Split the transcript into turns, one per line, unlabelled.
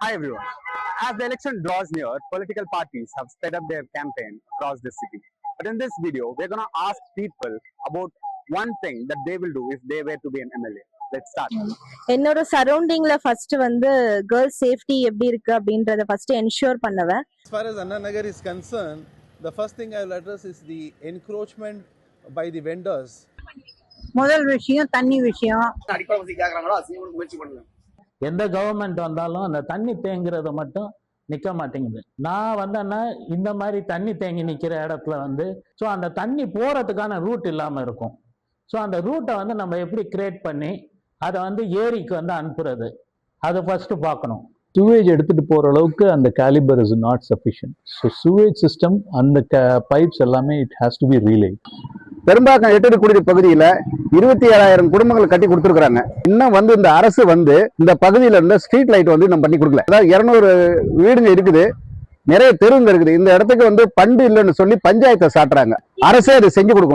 Hi everyone. As the election draws near, political parties have sped up their campaign across the city. But in this video, we're going to ask people about one thing that they will do if they were to be an MLA. Let's start.
என்னோட சரௌண்டிங்ல first வந்து girls safety எப்படி இருக்கு அப்படின்றத first ensure பண்ணுவேன்.
As far as Anna Nagar is concerned, the first thing I will address is the encroachment by the vendors.
முதல் விஷயம் தண்ணி விஷயம்.
எந்த கவர்மெண்ட் வந்தாலும் அந்த தண்ணி தேங்குறத மட்டும் நிற்க மாட்டேங்குது. நான் வந்தேன்னா இந்த மாதிரி தண்ணி தேங்கி நிற்கிற இடத்துல வந்து ஸோ அந்த தண்ணி போகிறதுக்கான ரூட் இல்லாமல் இருக்கும். ஸோ அந்த ரூட்டை வந்து நம்ம எப்படி கிரியேட் பண்ணி அதை வந்து ஏரிக்கு வந்து அனுப்புறது, அதை ஃபர்ஸ்ட் பார்க்கணும்.
sewage எடுத்துட்டு போற அளவுக்கு அந்த caliber is not sufficient. So sewage system அந்த pipes எல்லாமே it has to be relayed.
Perumbakkam எட்டடி குடிநீர் பகுதியில 27,000 குடும்பங்கள் கட்டி கொடுத்துருக்காங்க. இன்னும் வந்து இந்த அரசு வந்து இந்த பகுதியில இருந்த ஸ்ட்ரீட் லைட் வந்து நம்ம பண்ணி கொடுக்கல. அதாவது 200 வீடுங்க இருக்குது, நிறைய தெருவுங்க இருக்குது. இந்த இடத்துக்கு வந்து பண்டு இல்லைன்னு சொல்லி பஞ்சாயத்தை சாட்டுறாங்க. அரசே அதை செஞ்சு கொடுக்கணும்.